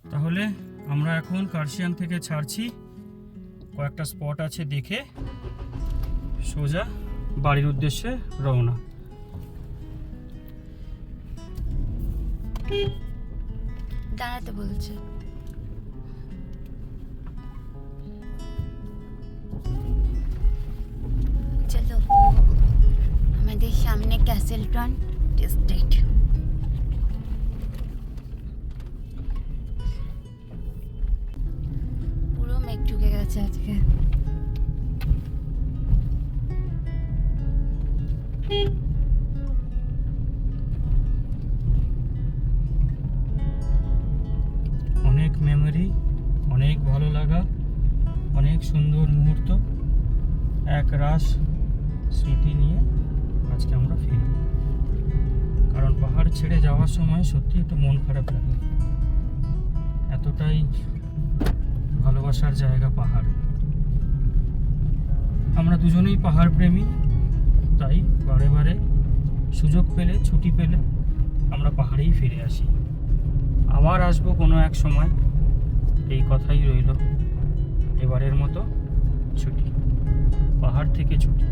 তাহলে আমরা এখন কার্শিয়াং থেকে ছাড়ছি, কয়েকটা স্পট আছে দেখে সোজা বাড়ির উদ্দেশ্যে রওনা। দাঁড়াতে বলছে। চলো, আমাদের সামনে ক্যাসেলটন ডিস্ট্রিক্ট। পুরো মেঘ ঢুকে গেছে আজকে। অনেক মেমোরি, অনেক ভালো লাগা, অনেক সুন্দর মুহূর্ত, এক রাশ স্মৃতি নিয়ে আজকে আমরা ফিরব। কারণ পাহাড় ছেড়ে যাওয়ার সময় সত্যি একটু মন খারাপ লাগে, এতটাই ভালোবাসার জায়গা পাহাড়। আমরা দুজনেই পাহাড় প্রেমী, তাই বারে বারে সুযোগ পেলে, ছুটি পেলে আমরা পাহাড়েই ফিরে আসি। আবার আসবো কোনো এক সময়, এই কথাই রইল। এবারের মতো ছুটি, পাহাড় থেকে ছুটি।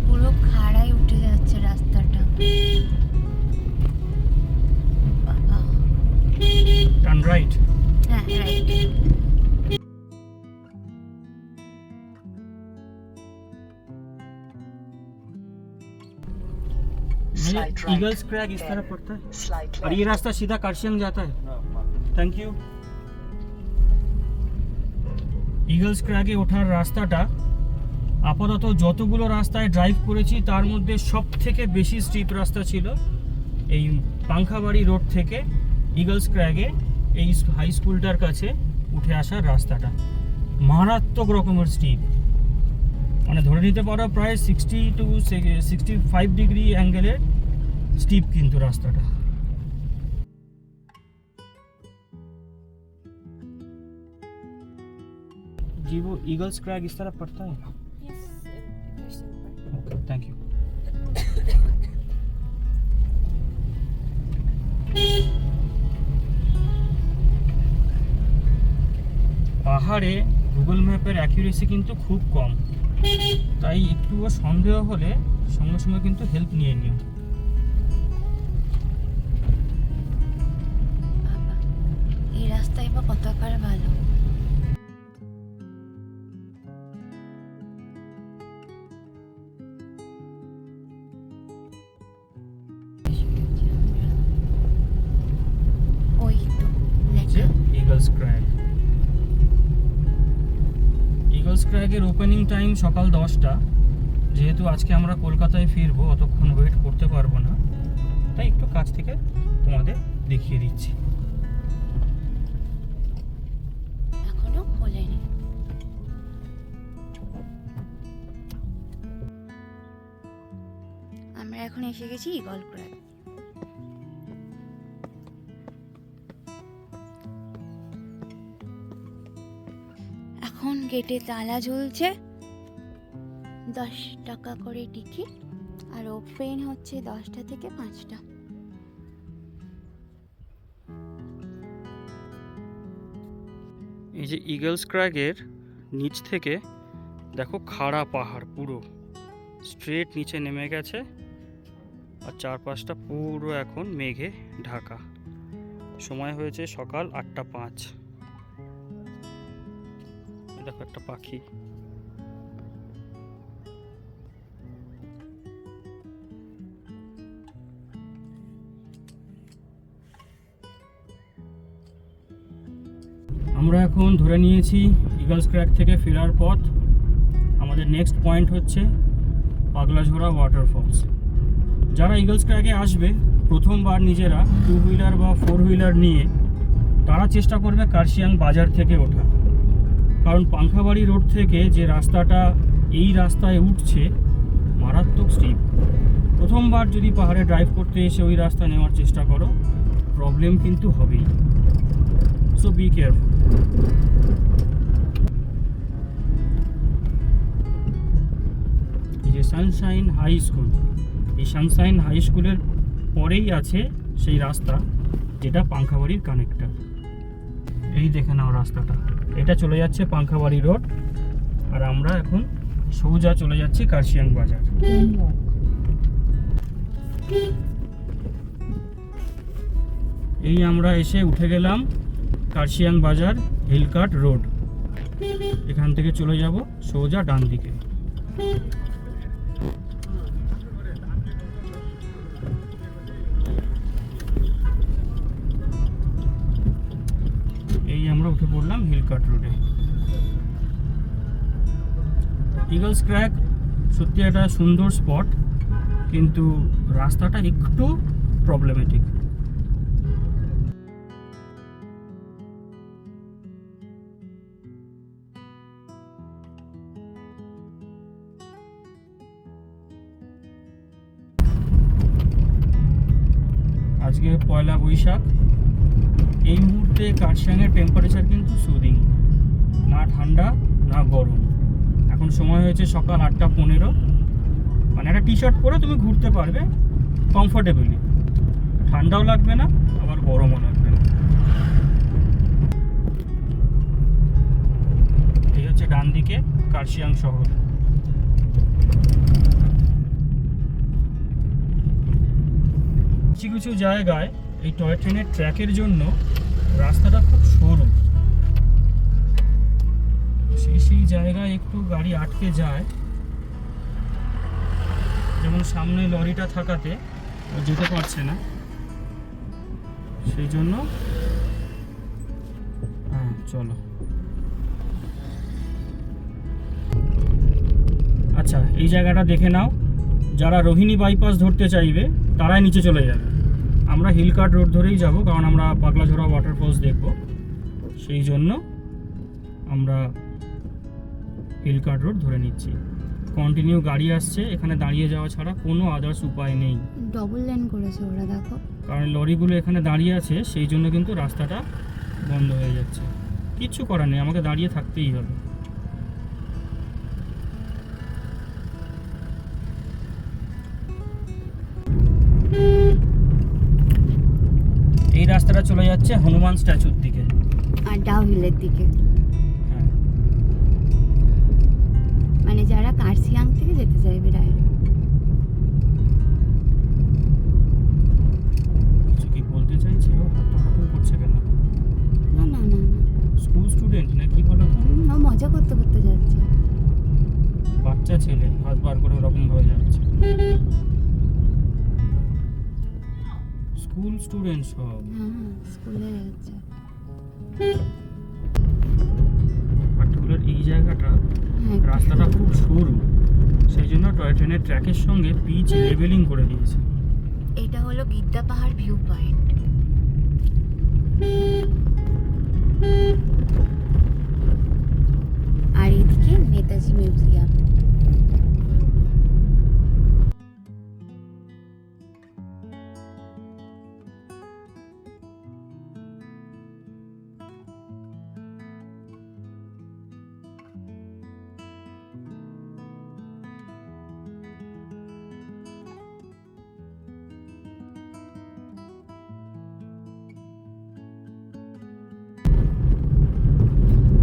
পুরো খাড়াই উঠে যাচ্ছে রাস্তাটা। বাবা, টার্ন রাইট। হ্যাঁ রাইট। ईगल्स क्रैग इस तरफ पड़ता है और ये रास्ता सीधा कार्शियंग जाता है। Thank you. ইগলস ক্র্যাগে ওঠার রাস্তাটা আপাতত যতগুলো রাস্তায় ড্রাইভ করেছি তার মধ্যে সব থেকে বেশি স্ট্রিপ রাস্তা ছিল এই পাংখাবাড়ি রোড থেকে ইগলস ক্র্যাগে এই হাই স্কুলটার কাছে উঠে আসার রাস্তাটা মারাত্মক রকমের স্ট্রিপ। মানে ধরে নিতে পারো প্রায় 60 to 65 ডিগ্রি অ্যাঙ্গেলের স্টিপ কিন্তু রাস্তাটা। जी वो ईगल्स क्रैग इस तरफ पड़ता है। Okay thank you. পাহাড়ে গুগল ম্যাপের অ্যাকুরেসি কিন্তু খুব কম, তাই একটুও সন্দেহ হলে সঙ্গে সঙ্গে কিন্তু হেল্প নিয়ে নিও। এই রাস্তায় বা কতবার ভালো। ওই তো লেখা ইগলস ক্র্যাগ। ইগলস ক্র্যাগের ওপেনিং টাইম সকাল 10টা। যেহেতু আজকে আমরা কলকাতায় ফিরবো, অতক্ষণ ওয়েট করতে পারবো না, তাই একটু কাছ থেকে তোমাদের দেখিয়ে দিচ্ছি। এখনো খোলেনি। আমরা এখন এসে গেছি ইগল ক্র্যাগ। এখন গেটে তালা ঝুলছে, 10 টাকা করে টিকিট, আর ওপেন হচ্ছে 10টা থেকে 5টা। এই যে ইগলস ক্র্যাগের নিচ থেকে দেখো খাড়া পাহাড় পুরো স্ট্রেট নিচে নেমে গেছে, আর চারপাশটা পুরো এখন মেঘে ঢাকা। সময় হয়েছে সকাল 8:05। দেখো একটা পাখি। আমরা এখন ধরে নিয়েছি ইগলস ক্র্যাগ থেকে ফেরার পথ। আমাদের নেক্সট পয়েন্ট হচ্ছে পাগলাঝোড়া ওয়াটারফলস। যারা ইগলস ক্র্যাগে আসবে প্রথমবার নিজেরা 2 হুইলার বা 4 হুইলার নিয়ে, তারা চেষ্টা করবে কার্শিয়াং বাজার থেকে ওঠা। কারণ পাংখাবাড়ি রোড থেকে যে রাস্তাটা এই রাস্তায় উঠছে মারাত্মক স্টিপ। প্রথমবার যদি পাহাড়ে ড্রাইভ করতে এসে ওই রাস্তা নেওয়ার চেষ্টা করো, প্রবলেম কিন্তু হবেই। so be careful. এই যে সানশাইন হাই স্কুল, এই সানশাইন হাই স্কুলের পরেই আছে সেই রাস্তা যেটা পাংখাবাড়ির কানেক্টর। এই দেখে নাও রাস্তাটা, এটা চলে যাচ্ছে পাংখাবাড়ি রোড, আর আমরা এখন সোজা চলে যাচ্ছি কার্শিয়াং বাজার। এই আমরা এসে উঠে গেলাম কার্শিয়াং বাজার হিলকাট রোড। এখান থেকে চলে যাব সোজা ডান দিকে। এই আমরা উঠে পড়লাম হিলকাট রোডে। ইগলস ক্র্যাক সত্যি একটা সুন্দর স্পট, কিন্তু রাস্তাটা একটু প্রবলেমেটিক। আজকে পয়লা বৈশাখ, এই মুহূর্তে কার্শিয়াংয়ের টেম্পারেচার কিন্তু সুদিং, না ঠান্ডা না গরম। এখন সময় হয়েছে সকাল 8:15, মানে একটা টি শার্ট পরে তুমি ঘুরতে পারবে কমফোর্টেবলি, ঠান্ডাও লাগবে না আবার গরমও লাগবে না। এই হচ্ছে ডান দিকে কার্শিয়াং শহর। কিছু কিছু জায়গায় এই টয় ট্রেনের ট্র্যাকের জন্য রাস্তাটা খুব সরু, সেই জায়গায় একটু গাড়ি আটকে যায়। যেমন সামনে লরিটা থাকাতে ও যেতে পারছে না, সেই জন্য। হ্যাঁ চলো। আচ্ছা, এই জায়গাটা দেখে নাও, যারা রোহিণী বাইপাস ধরতে চাইবে তারাই নিচে চলে যাবে। আমরা হিলকাট রোড ধরেই যাব, কারণ আমরা পাগলাঝোড়া ওয়াটারফলস দেখব, সেই জন্য আমরা হিলকাট রোড ধরে নিচ্ছি। কন্টিনিউ গাড়ি আসছে, এখানে দাঁড়িয়ে যাওয়া ছাড়া কোনো আদার্স উপায় নেই। ডবল লেন করেছে ওরা, দেখো। কারণ লরিগুলো এখানে দাঁড়িয়ে আছে, সেই জন্য কিন্তু রাস্তাটা বন্ধ হয়ে যাচ্ছে। কিচ্ছু করার নেই, আমাকে দাঁড়িয়ে থাকতেই হবে। এই রাস্তাটা চলে যাচ্ছে হনুমান স্ট্যাচুর দিকে আর ডাউ হিলের দিকে। হ্যাঁ, মানে যারা কার্শিয়াং থেকে যেতে চাইবে ডাইরেক্ট। কিছু কি বলতে চাইছে? ও হাঁটাহাঁটি করছে কেন? না না না না, স্কুল স্টুডেন্ট না কি বলো তো? ও মজা করতে করতে যাচ্ছে। বাচ্চা ছেলে হাত বার করে ওরকম ভাবে যাচ্ছে। স্কুল স্টুডেন্ট সব। হ্যাঁ, স্কুলে যাচ্ছে। পার্টিকুলার এই জায়গাটা হ্যাঁ, রাস্তাটা খুব সরু, সেই জন্য টয় ট্রেনের ট্র্যাকের সঙ্গে পিচ লেভেলিং করে দিয়েছে। এটা হলো গিদ্দা পাহাড় ভিউ পয়েন্ট। আর এদিকে নেতাজি মিউজিয়াম।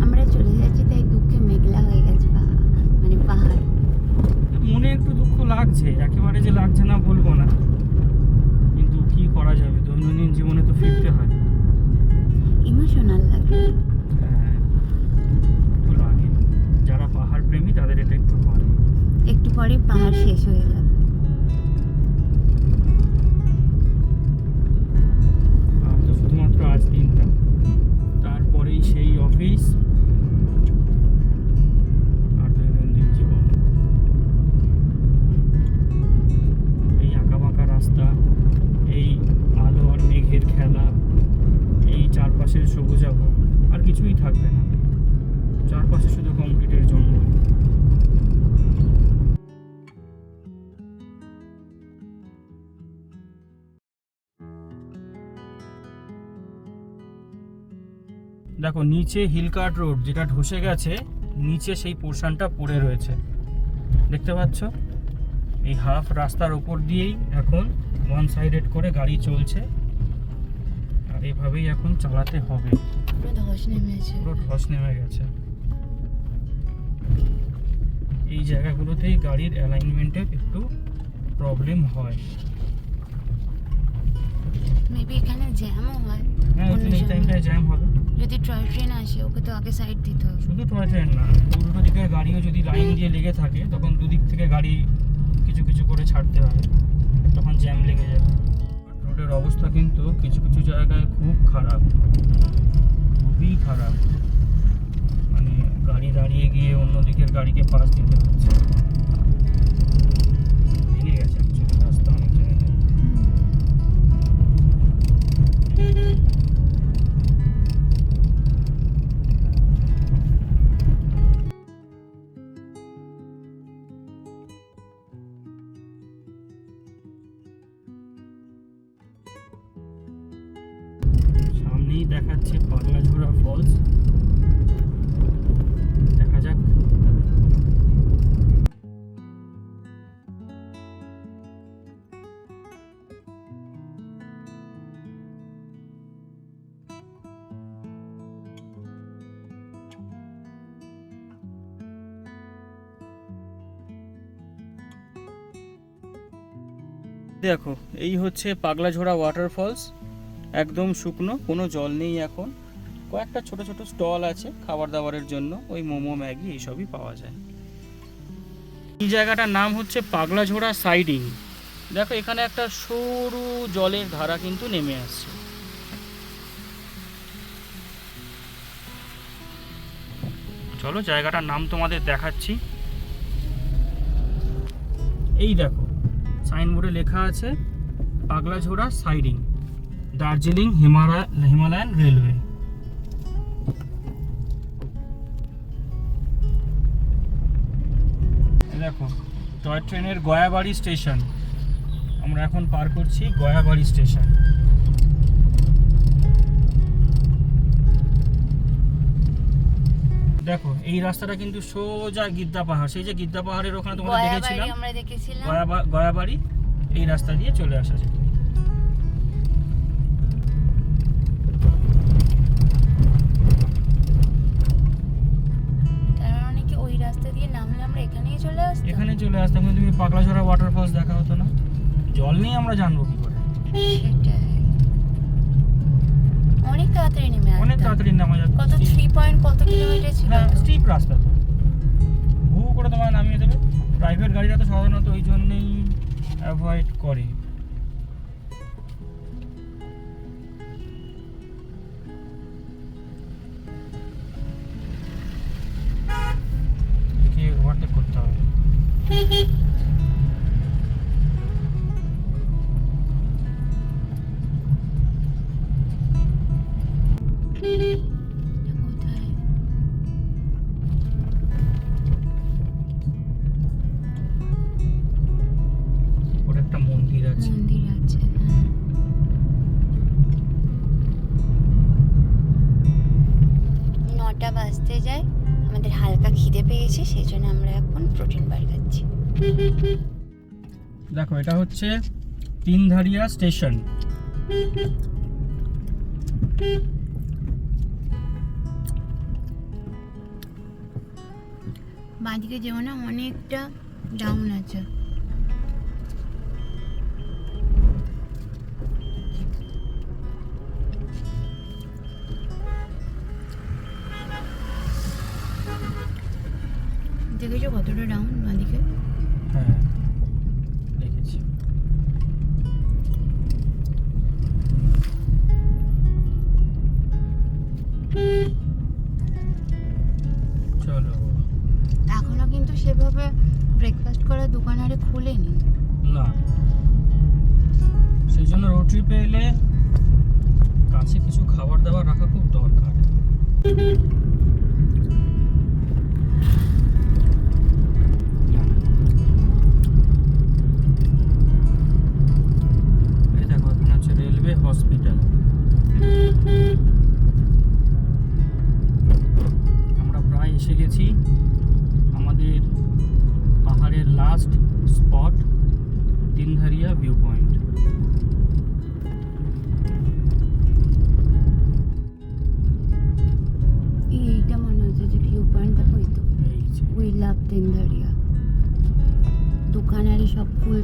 আমরা চলে যাচ্ছি, তাই দুঃখে মেঘলা হয়ে গেছে পাহাড়। মনে একটু দুঃখ লাগছে, একেবারে যে লাগছে না বলবো না, কিন্তু কি করা যাবে, দৈনন্দিন জীবনে তো ফিরতে হয়। ইমোশনাল লাগে। হ্যাঁ, একটু লাগে। যারা পাহাড় প্রেমী তাদের এটা একটু হয়। একটু পরে পাহাড় শেষ হয়ে যাবে। আর তো শুধুমাত্র আজ দিনটা, তারপরেই সেই অফিস আর দৈনন্দিন জীবন। এই আঁকাবাঁকা রাস্তা, এই আলো আর মেঘের খেলা, এই চারপাশের সবুজাভ, আর কিছুই থাকবে না, চারপাশে শুধু কংক্রিটের জঙ্গল। দেখো নিচে হিলকার্ট রোড যেটা ধসে গেছে, নিচে সেই পোর্শনটা পড়ে রয়েছে, দেখতে পাচ্ছ? এই হাফ রাস্তার উপর দিয়েই এখন ওয়ান সাইডেড করে গাড়ি চলছে, আর এভাবেই এখন চালাতে হবে। পুরো ধস নেমেছে। পুরো ধস নেমে গেছে। এই জায়গাগুলোতেই গাড়ির অ্যালাইনমেন্টের একটু প্রবলেম হয়। মেবি এখানে জ্যামও হয়। হ্যাঁ, এই টাইমটায় জ্যাম হবে। যদি টয় ট্রেন আসে ওকে তো আগে সাইড দিতে হবে। শুধু টয় ট্রেন না, উল্টো দিকের গাড়িও যদি লাইন দিয়ে লেগে থাকে তখন দুদিক থেকে গাড়ি কিছু কিছু করে ছাড়তে হবে, তখন জ্যাম লেগে যাবে। রোডের অবস্থা কিন্তু কিছু কিছু জায়গায় খুব খারাপ, খুবই খারাপ। মানে গাড়ি দাঁড়িয়ে গিয়ে অন্য দিকের গাড়িকে পাশ দিতে হচ্ছে। ভেঙে গেছে অ্যাকচুয়ালি রাস্তা অনেক জায়গায়। সামনেই দেখাচ্ছে পাগলাঝোড়া ফলস, দেখা যাক। দেখো এই হচ্ছে পাগলাঝোড়া ওয়াটারফলস, একদম শুকনো, কোনো জল নেই এখন। কয়েকটা ছোট ছোট স্টল আছে খাবার দাবারের জন্য, ওই মোমো ম্যাগি এইসবই পাওয়া যায়। এই জায়গাটার নাম হচ্ছে পাগলাঝোড়া সাইডিং। দেখো এখানে একটা সরু জলের ধারা কিন্তু নেমে আসছে। চলো জায়গাটার নাম তোমাদের দেখাচ্ছি। এই দেখো সাইনবোর্ডে লেখা আছে পাগলাঝোড়া সাইডিং, দার্জিলিং হিমালয়ান রেলওয়ে। দেখো টয় ট্রেনের গয়াবাড়ি স্টেশন, আমরা এখন পার করছি গয়াবাড়ি স্টেশন। দেখো এই রাস্তাটা কিন্তু সোজা গিদ্দা পাহাড়, সেই যে গিদ্দা পাহাড়ের ওখানে তোমরা দেখেছিলাম, আমরা দেখেছিলাম গয়াবাড়ি, এই রাস্তা দিয়ে চলে আসা যায়। তার মানে কি ওই রাস্তা দিয়ে নামলে আমরা এখানেই চলে আসতাম? এখানে চলে আসতাম, কিন্তু তুমি পাগলাঝোড়া ওয়াটারফলস দেখা হতো না। জল নেই, আমরা জানবো কি করে? সেটাই। অনেক তাড়াতাড়ি নেমে আসতাম। অনেক তাড়াতাড়ি নামা যাবে। কত 3 পয়েন্ট কত কিলোমিটার ছিল? হ্যাঁ, স্টিপ রাস্তা তো, ভু করে তোমায় নামিয়ে দেবে। প্রাইভেট গাড়িটা তো সাধারণত ওই জন্যই অ্যাভয়েড করে। একে ওভারটেক করতে হবে। কোথায়? ওর একটা মন্দির আছে। মন্দির আছে, হ্যাঁ। 9টা বাজতে যায়, আমাদের হালকা খিদে পেয়েছে, সেই জন্য আমরা এখন প্রোটিন বার খাচ্ছি। দেখো এটা হচ্ছে তিনধারিয়া স্টেশন। বাঁদিকে যেও না, অনেকটা ডাউন আছে। দেখেছো কতটা ডাউন বাঁদিকে? হ্যাঁ দেখেছি। চলো। এখনো কিন্তু সেভাবে ব্রেকফাস্ট করার দোকান আরে খুলেনি। না, সেই জন্য রোড ট্রিপে এলে কাছে কিছু খাবার দাবার রাখা খুব দরকার। এই দেখো এখানে হচ্ছে রেলওয়ে হসপিটাল।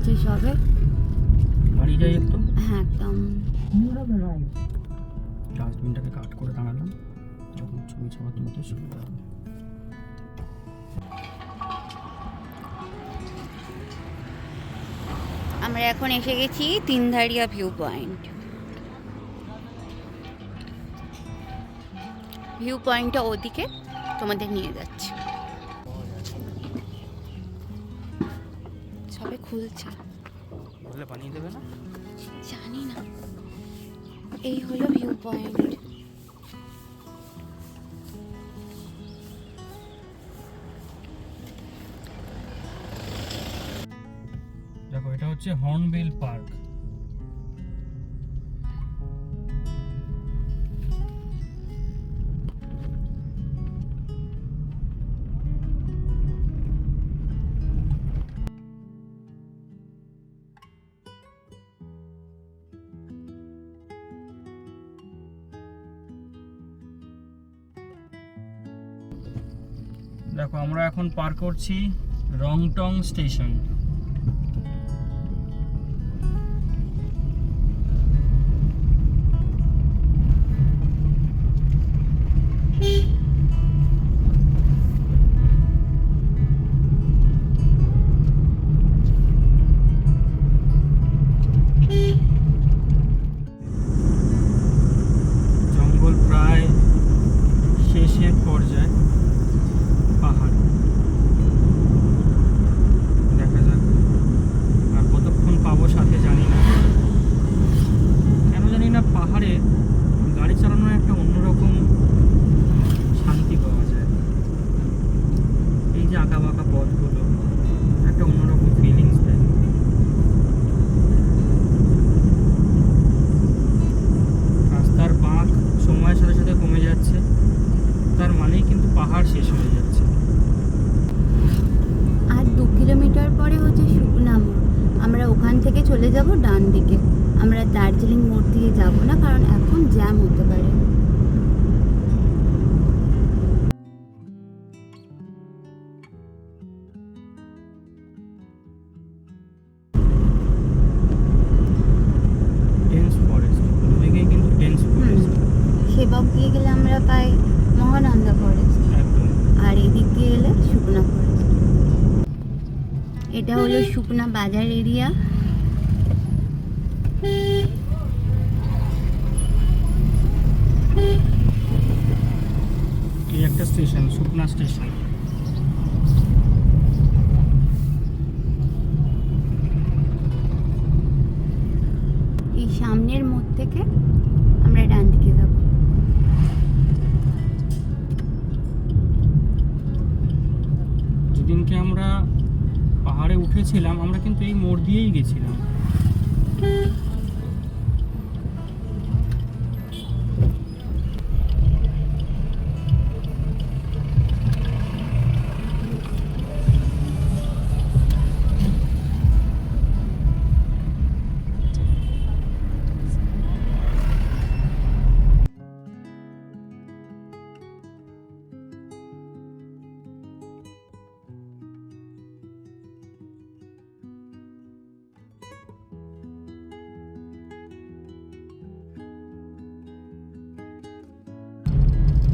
খুলছে সবে। বাড়ি যাই একটু, হ্যাঁ একদম। ডাস্টবিনটাকে কাট করে দাঁড়ালাম, যখন ছবি ছবি তুলতে সুবিধা হবে। আমরা এখন এসে গেছি তিনধারিয়া ভিউ পয়েন্ট। ভিউ পয়েন্টটা ওদিকে, তোমাদের নিয়ে যাচ্ছে। সবে খুলছে, বললে বানিয়ে দেবে না? জানি না। এই হলো ভিউ পয়েন্ট। দেখো এটা হচ্ছে হর্নবিল পার্ক। দেখো আমরা এখন পার করছি রংটং স্টেশন। জঙ্গল প্রায় শেষের পর্যায়ে, পাহাড় দেখা যাক আর কতক্ষণ পাবো সাথে জানি না। কেন জানি না পাহাড়ে গাড়ি চালানোর একটা অন্যরকম শান্তি পাওয়া যায়। এই যে আঁকা বাঁকা পথগুলো একটা অন্যরকম ফিলিংস দেয়। রাস্তার বাঁক সময়ের সাথে সাথে কমে যাচ্ছে, তার মানেই কিন্তু পাহাড় শেষ হয়ে যাচ্ছে। আর 2 কিলোমিটার পরে হচ্ছে শুকনা মোড়। আমরা ওখান থেকে চলে যাব ডান দিকে। আমরা দার্জিলিং মোড় দিয়ে যাব না, কারণ এখন জ্যাম হতে পারে। ডেন্স ফরেস্ট, দুদিকেই কিন্তু ডেন্স ফরেস্ট। সেবক দিয়ে গেলে আমরা পাই মহানন্দা ফরেস্ট, একদম। আর এদিক দিয়ে এলে শুকনা ফরেস্ট। এটা হলো শুকনা বাজার এরিয়া। এই একটা স্টেশন, শুকনা স্টেশন। এই সামনের মোড় থেকে আমরা ডান দিকে যাব। যেদিনকে আমরা পাহাড়ে উঠেছিলাম আমরা কিন্তু এই মোড় দিয়েই গেছিলাম।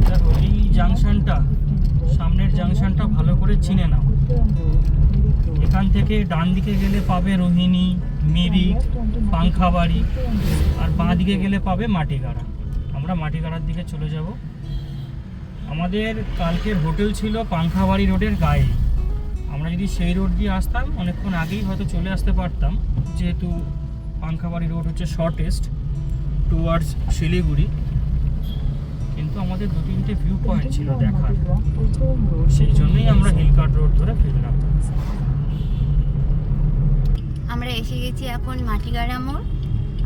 দেখো এই জাংশনটা, সামনের জাংশনটা ভালো করে চিনে নাও। এখান থেকে ডান দিকে গেলে পাবে রোহিণী, মিরিক, পাংখাবাড়ি, আর বাঁ দিকে গেলে পাবে মাটিগাড়া। আমরা মাটিগাড়ার দিকে চলে যাব। আমাদের কালকের হোটেল ছিল পাংখাবাড়ি রোডের গায়ে। আমরা যদি সেই রোড দিয়ে আসতাম অনেকক্ষণ আগেই হয়তো চলে আসতে পারতাম, যেহেতু পাংখাবাড়ি রোড হচ্ছে শর্টেস্ট টুয়ার্ডস শিলিগুড়ি। কিন্তু আমাদের 2-3টে ভিউ পয়েন্ট ছিল দেখার, সেই জন্যই আমরা হিলকার্ট রোড ধরে ফিরলাম। আমরা এসে গেছি এখন মাটিগাড়া মোড়।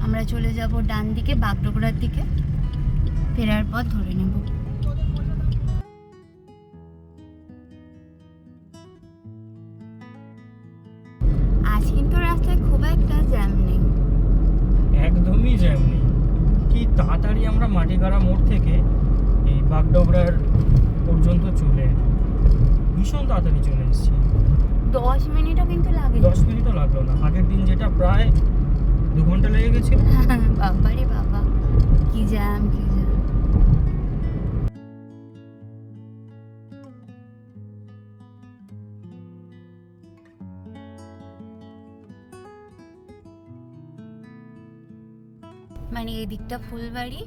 আমরা চলে যাব ডান দিকে বাগডোগরার দিকে, ফেরার পথ ধরে নেব। আজ কিন্তু রাস্তায় খুব একটা জ্যাম নেই, একদমই জ্যাম নেই। কি তাড়াতাড়ি আমরা মাটিগাড়া মোড় থেকে এই বাগডোগরার পর্যন্ত চলে এলাম, ভীষণ তাড়াতাড়ি চলে এসেছি। 10 মিনিটও কিন্তু লাগে 10 মিনিটও লাগলো না, আগের দিন যেটা প্রায় 2 ঘন্টা লেগে গেছিল। বাবারে বাবা, কি জ্যাম কি জ্যাম। মানে এদিকটা ফুলবাড়ি,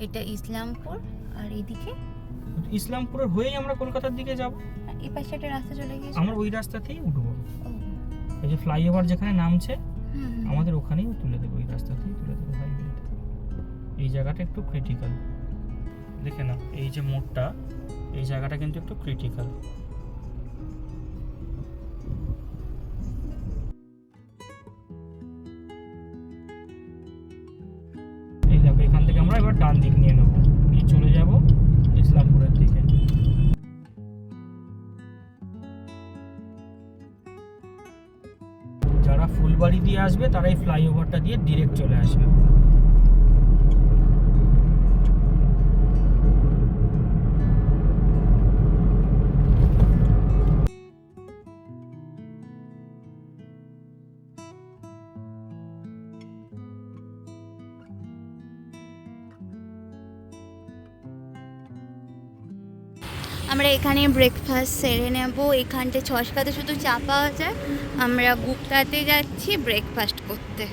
এটা ইসলামপুর, আর এদিকে ইসলামপুরের হয়েই আমরা কলকাতার দিকে যাব। এই পাশে একটা রাস্তা চলে গিয়েছে। আমরা ওই রাস্তাতেই উঠবো, ও, এই যে ফ্লাইওভার যেখানে নামছে হুম, হুম। আমাদের ওখানেই তুলে দেবো, ওই রাস্তাতেই তুলে দেবো হাইওয়ে। এই জায়গাটা একটু ক্রিটিক্যাল, দেখে না এই যে মোড়টা, এই জায়গাটা কিন্তু একটু ক্রিটিক্যাল। এই দেখো, এখান থেকে আমরা এবার ডান দিক নিয়ে নেবো, নিয়ে চলে যাব ইসলামপুরের দিকে। যারা ফুলবাড়ি দিয়ে আসবে তারা এই ফ্লাইওভারটা দিয়ে ডিরেক্ট চলে আসবে। আমরা এখানে ব্রেকফাস্ট সেরে নেব। এখানটা ছশকাতে শুধু চা পাওয়া যায়। আমরা গুপ্তাতে যাচ্ছি ব্রেকফাস্ট করতে।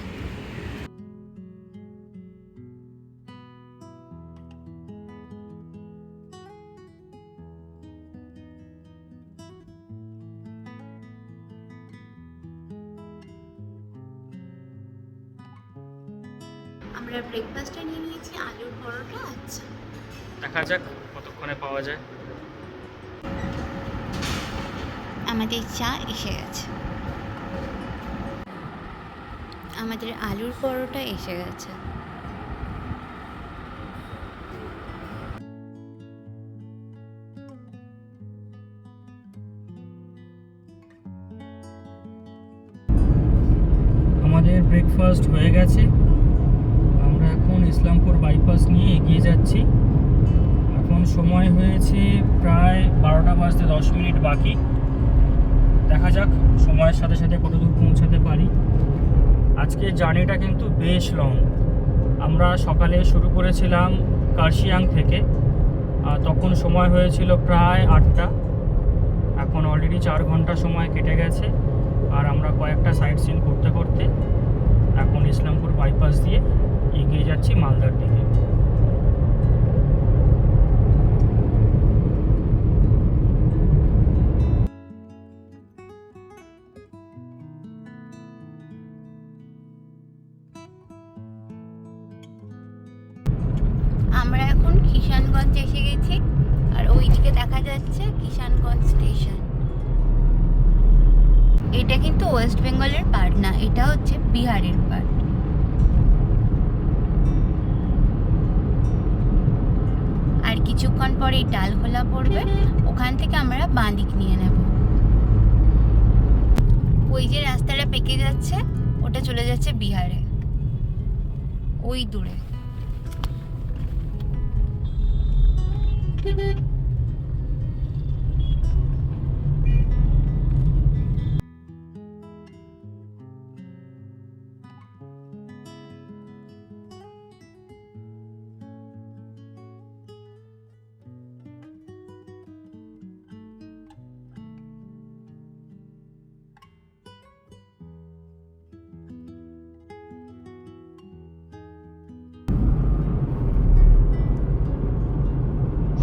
আমরা ব্রেকফাস্টে নিয়ে নিয়েছি আলুর পরোটা। আচ্ছা, দেখা যাক কতক্ষণে পাওয়া যায়। আমাদের চা এসে গেছে, আমাদের আলুর পরোটা এসে গেছে। আমাদের ব্রেকফাস্ট হয়ে গেছে, আমরা এখন ইসলামপুর বাইপাস নিয়ে এগিয়ে যাচ্ছি। এখন সময় হয়েছে প্রায় 12টা বাজতে 10 মিনিট বাকি। দেখা যাক সময়ের সাথে সাথে কত দূর পৌঁছাতে পারি। আজকে জার্নিটা কিন্তু বেশ লং। আমরা সকালে শুরু করেছিলাম কার্শিয়াং থেকে, তখন সময় হয়েছিল প্রায় 8টা। এখন অলরেডি 4 ঘন্টা সময় কেটে গেছে, আর আমরা কয়েকটা সাইট সিন করতে করতে এখন ইসলামপুর বাইপাস দিয়ে এগিয়ে যাচ্ছি মালদার দিকে। আমরা এখন কিষানগঞ্জ এসে গেছি, আর ওইদিকে দেখা যাচ্ছে কিষানগঞ্জ স্টেশন। এটা কিন্তু ওয়েস্ট বেঙ্গলের পার্ট না, এটা হচ্ছে বিহারের পার্ট। আর কিছুক্ষণ পরে ডালখোলা পড়বে, ওখান থেকে আমরা বাঁ দিক নিয়ে নেব। ওই যে রাস্তাটা পেকে যাচ্ছে ওটা চলে যাচ্ছে বিহারে, ওই দূরে।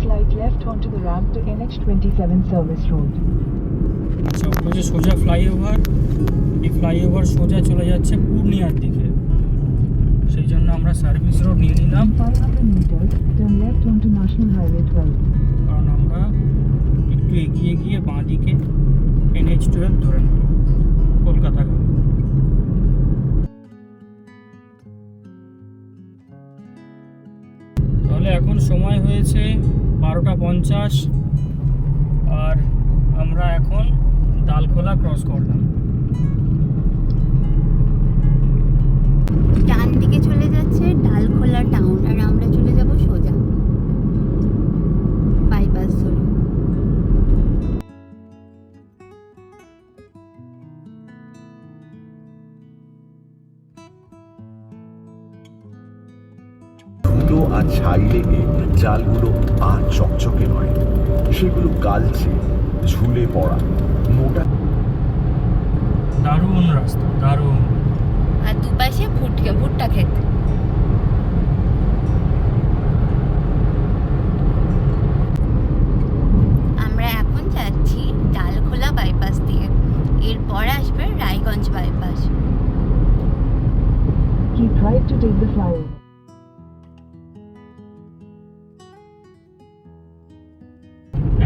Slide left onto the ramp to NH27 service road. আচ্ছা, ওটা যে সোজা ফ্লাইওভার, এই ফ্লাইওভার সোজা চলে যাচ্ছে পূর্ণিয়ার দিকে, সেই জন্য আমরা সার্ভিস রোড নিয়ে নিলাম। 500 meters, turn left onto National Highway 12. কারণ আমরা একটু এগিয়ে গিয়ে বাঁ দিকে NH12 ধরে নেব কলকাতা গেলে। তাহলে এখন সময় হয়েছে 12টা 50, আর আমরা এখন ডালখোলা ক্রস করলাম। ডান দিকে চলে যাচ্ছে ডালখোলা টাউন, আর আমরা চলে যাব সোজা বাইপাস ধরে। ছাই লেগে জালগুলো আর চকচকে নয়, সেগুলো কালচে, ঝুলে পড়া, মোটা। দারুণ রাস্তা, দারুণ। আর দুপাশে ভুট্টা ক্ষেত। আমরা এখন যাচ্ছি ডালখোলা বাইপাস দিয়ে, এরপর আসবে Raiganj bypass. Keep right to take the flyover.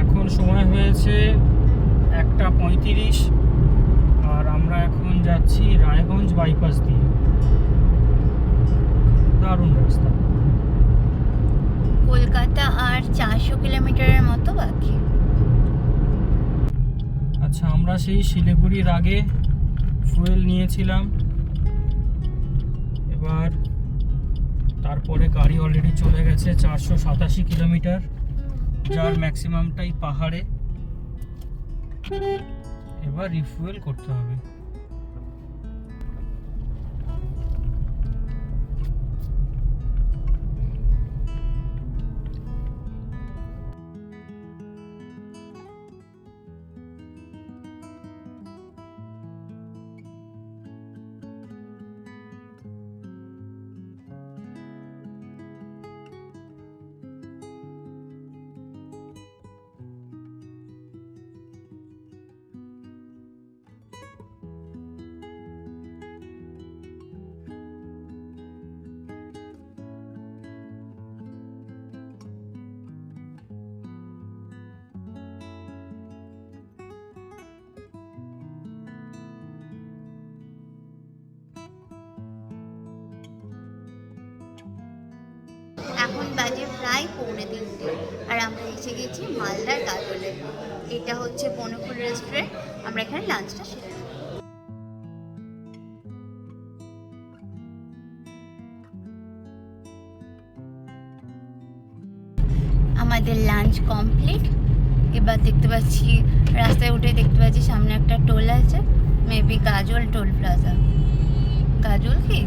এখন সময় হয়েছে 1:35 আর আমরা এখন যাচ্ছি রায়গঞ্জ বাইপাস দিয়ে। দারুণ রাস্তা। কলকাতা আর 400 কিলোমিটারের মতো বাকি। আচ্ছা, আমরা সেই শিলিগুড়ির আগে ফুয়েল নিয়েছিলাম, এবার তারপরে গাড়ি অলরেডি চলে গেছে 487 কিলোমিটার, যার ম্যাক্সিমামটাই পাহাড়ে। এবার রিফুয়েল করতে হবে। এখন বাজে প্রায় 2:45 আর আমরা এসে গেছি মালদার গাজলে। এটা হচ্ছে বনফুল রেস্টুরেন্ট, আমরা এখানে লাঞ্চটা সেরে নেব। আমাদের লাঞ্চ কমপ্লিট। এবার দেখতে পাচ্ছি, রাস্তায় উঠে দেখতে পাচ্ছি সামনে একটা টোল আছে, মেবি গাজল টোল প্লাজা। গাজল কি?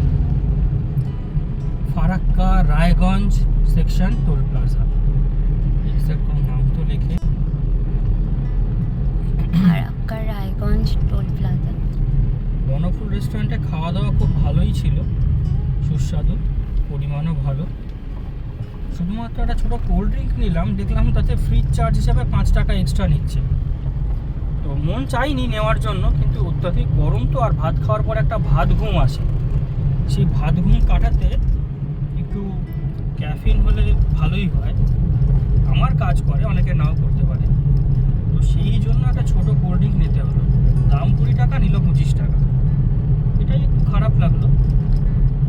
Farakka Raiganj section toll plaza, exact নাম তো লিখে। Farakka Raiganj toll plaza. বনফুল রেস্টুরেন্টে খাওয়া দাওয়া খুব ভালোই ছিল, সুস্বাদু, পরিমাণও ভালো। শুধুমাত্র একটা ছোটো কোল্ড ড্রিঙ্ক নিলাম, দেখলাম তাতে ফ্রিজ চার্জ হিসাবে 5 টাকা এক্সট্রা নিচ্ছে। তো মন চাইনি নেওয়ার জন্য, কিন্তু অত্যাধিক গরম তো, আর ভাত খাওয়ার পর একটা ভাত ঘুম আসে। সেই ভাত ঘুম কাটাতে একটু ক্যাফিন হলে ভালোই হয়। আমার কাজ করে, অনেকে নাও করতে পারে। তো সেই জন্য একটা ছোটো কোল্ড ড্রিঙ্ক নিতে হলো। দাম 20 টাকা, নিল 25 টাকা। এটাই একটু খারাপ লাগলো।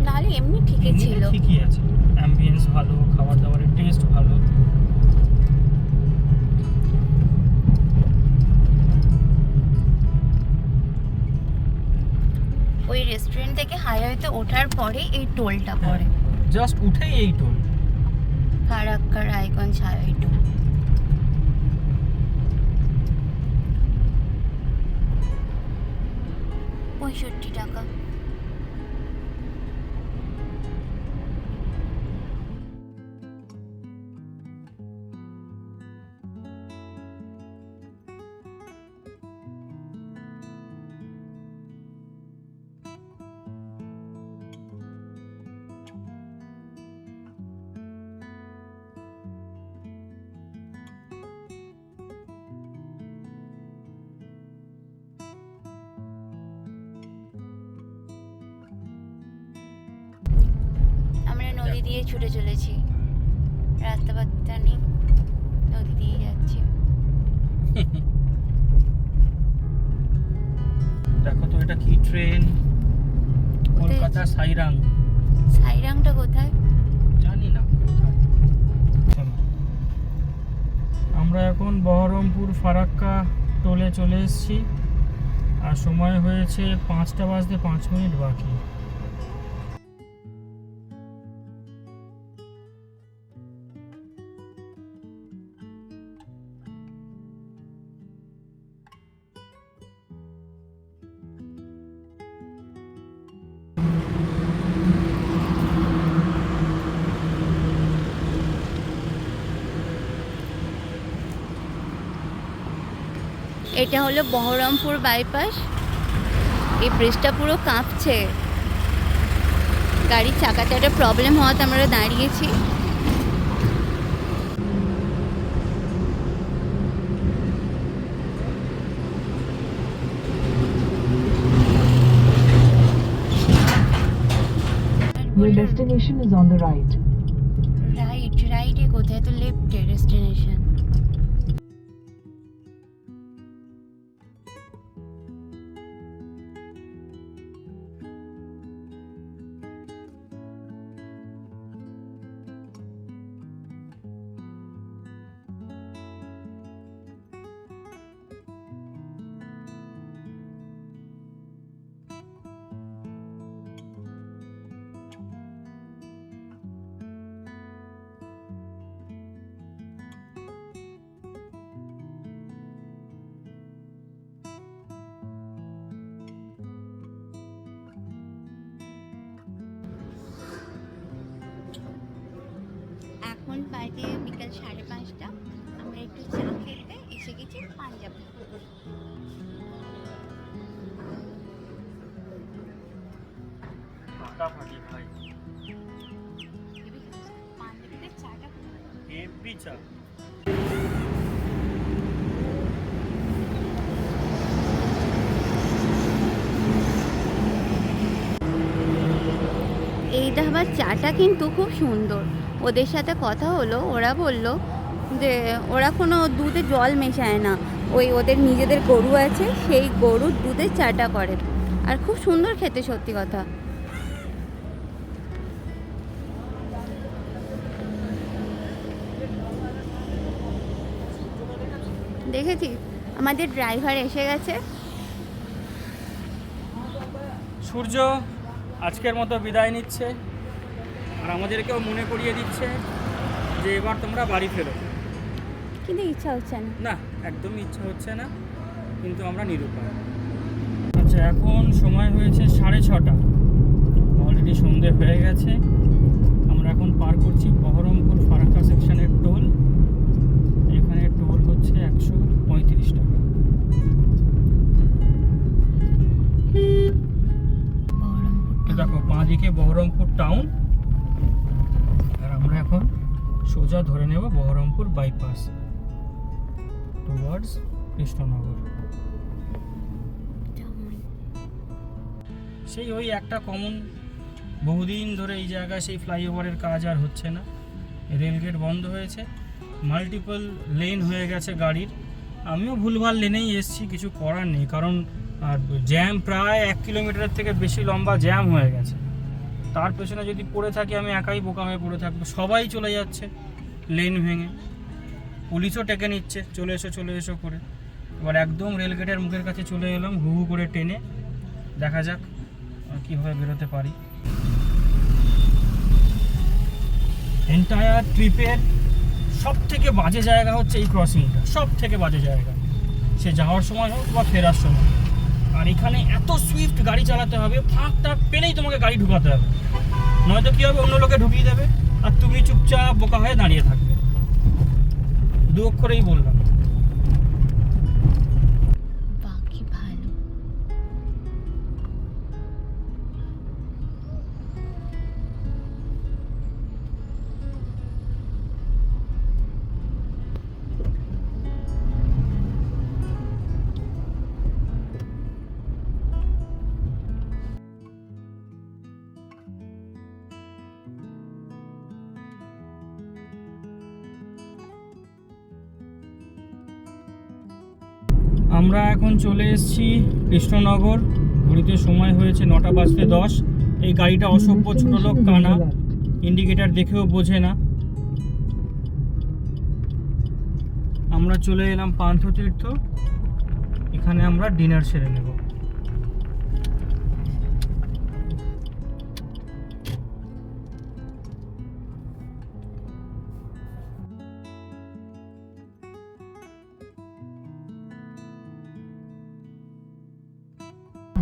নাহলে এমনি ঠিকই এমনিতে ছিল। ঠিকই আছে, অ্যাম্বিয়েন্স ভালো, খাবার দাবারের টেস্ট ভালো। ওই রেস্টুরেন্ট থেকে হাইওয়েতে ওঠার পরে এই টোলটা পড়ে, জাস্ট উঠেই এই toll. Farakka Raiganj highway toll. টাকা। নদী দিয়ে ছুটে চলেছি, রাস্তা বাত্তা নেই, নদী দিয়ে যাচ্ছি। দেখো তো এটা কি ট্রেন, কলকাতা সাইরাং। সাইরাংটা কোথায় জানি না কোথায়। চলো, আমরা এখন বহরমপুর ফারাক্কা টোলে চলে এসেছি, আর সময় হয়েছে 5টা বাজতে 5 মিনিট বাকি। এটা হলো বহরমপুর বাইপাস। এই ব্রিজটা পুরো কাঁপছে, গাড়ির চাকাতে একটা প্রবলেম হওয়াতে আমরা দাঁড়িয়েছি। Your destination is on the right. রাইটে কোথায়? তো লেফটে ডেস্টিনেশন। এখন বাজে বিকাল 5:30। আমরা একটু চা খেতে এসে গেছি পাঞ্জাবি। ফাটাফাটি ভাই, পাঞ্জাবিতে চাটা হেভি চা। এই ধাবার চাটা কিন্তু খুব সুন্দর। ওদের সাথে কথা হলো, ওরা বলল যে ওরা কোনো দুধে জল মেশায় না, ওদের নিজেদের গরু আছে, সেই গরুর দুধে চাটা করে, আর খুব সুন্দর খেতে, সত্যি কথা। দেখেছি আমাদের ড্রাইভার এসে গেছে। সূর্য আজকের মতো বিদায় নিচ্ছে, আর আমাদেরকেও মনে করিয়ে দিচ্ছে যে এবার তোমরা বাড়ি ফেরো। কিন্তু ইচ্ছা হচ্ছে না। না, একদমই ইচ্ছা হচ্ছে না, কিন্তু আমরা নিরুপায়। আচ্ছা, এখন সময় হয়েছে 6:30। অলরেডি সন্ধে হয়ে গেছে। আমরা এখন পার করছি বহরমপুর ফারাক্কা সেকশনের টোল। এখানে টোল হচ্ছে 135 টাকা। দেখো বাঁ দিকে বহরমপুর টাউন, আর আমরা এখন সোজা ধরে নেব বহরমপুর বাইপাস টুয়ার্ডস কৃষ্ণনগর। সেই ওই একটা কমন, বহুদিন ধরে এই জায়গায় সেই ফ্লাইওভারের কাজ আর হচ্ছে না, রেলগেট বন্ধ হয়েছে, মাল্টিপল লেন হয়ে গেছে গাড়ির। আমিও ভুলভাল লেনেই এসেছি, কিছু করার নেই, কারণ আর জ্যাম প্রায় 1 কিলোমিটারের থেকে বেশি লম্বা জ্যাম হয়ে গেছে। তার পেছনে যদি পড়ে থাকি আমি একাই বোকা হয়ে পড়ে থাকবো। সবাই চলে যাচ্ছে লেন ভেঙে, পুলিশও ডেকে নিচ্ছে চলে এসো করে। এবার একদম রেলগেটের মুখের কাছে চলে এলাম, হু হু করে টেনে। দেখা যাক কীভাবে বেরোতে পারি। এন্টায়ার ট্রিপের সব থেকে বাজে জায়গা হচ্ছে এই ক্রসিংটা, সব থেকে বাজে জায়গা, সে যাওয়ার সময় হোক বা ফেরার সময়। আর এখানে এত সুইফট গাড়ি চালাতে হবে, ফাঁকটা পেলেই তোমাকে গাড়ি ঢুকাতে হবে, নয়তো কী হবে, অন্য লোকে ঢুকিয়ে দেবে আর তুমি চুপচাপ বোকা হয়ে দাঁড়িয়ে থাকবে। 2 অক্ষরেই বললাম। বাকি ভালো। আমরা এখন চলে এসেছি কৃষ্ণনগর। ঘড়িতে সময় হয়েছে 9:10। এই গাড়িটা অসভ্য ছোট লোক কানা, ইন্ডিকেটার দেখেও বোঝে না। আমরা চলে এলাম পান্থতীর্থ, এখানে আমরা ডিনার সেরে নেব।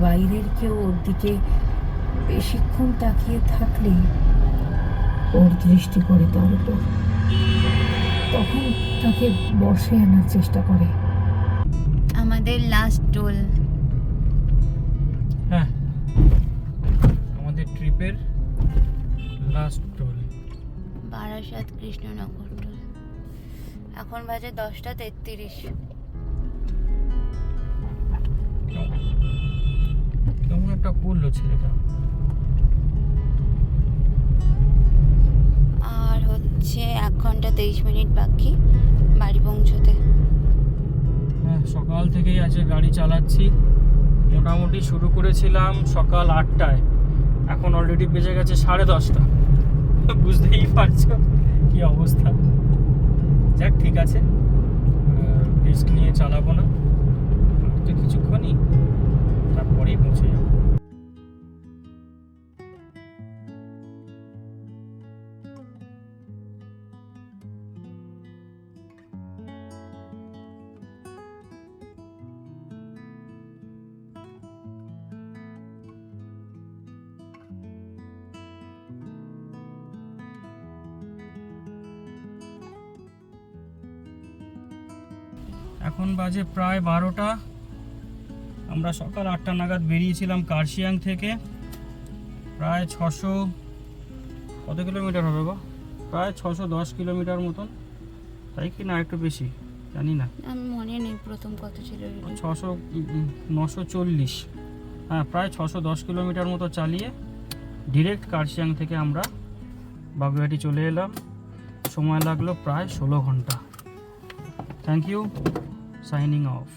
বাইরের কেউ ওর দিকে বেশিক্ষণ তাকিয়ে থাকলে ওর দৃষ্টি পড়ে তার উপর, তখন তাকে বশে আনার চেষ্টা করে। আমাদের আমাদের লাস্ট টোল। হ্যাঁ, আমাদের ট্রিপের last toll Barasat Krishnanagar toll. এখন বাজে 10:33। কেমন একটা করলো ছেলেটা। আর হচ্ছে 1 ঘন্টা 23 মিনিট বাকি বাড়ি পৌঁছতে। হ্যাঁ, সকাল থেকেই আজকে গাড়ি চালাচ্ছি। মোটামুটি শুরু করেছিলাম সকাল 8টায়, এখন অলরেডি বেজে গেছে 10:30। বুঝতেই পারছো কি অবস্থা। যাক, ঠিক আছে, রিস্ক নিয়ে চালাবো না, আর তো কিছুক্ষণই, তারপরেই পৌঁছে যাবো। এখন বাজে প্রায় 12টা। আমরা সকাল 8টা নাগাদ বেরিয়েছিলাম কার্শিয়াং থেকে। প্রায় 600 কত কিলোমিটার হবে গো? প্রায় 610 কিলোমিটার মতন, তাই কি না একটু বেশি জানি না। আমি মনে নেই প্রথম কত ছিল। 940। হ্যাঁ, প্রায় 610 কিলোমিটার মতো চালিয়ে ডিরেক্ট কার্শিয়াং থেকে আমরা বাগুইআটি চলে এলাম। সময় লাগলো প্রায় 16 ঘন্টা। Thank you, signing of.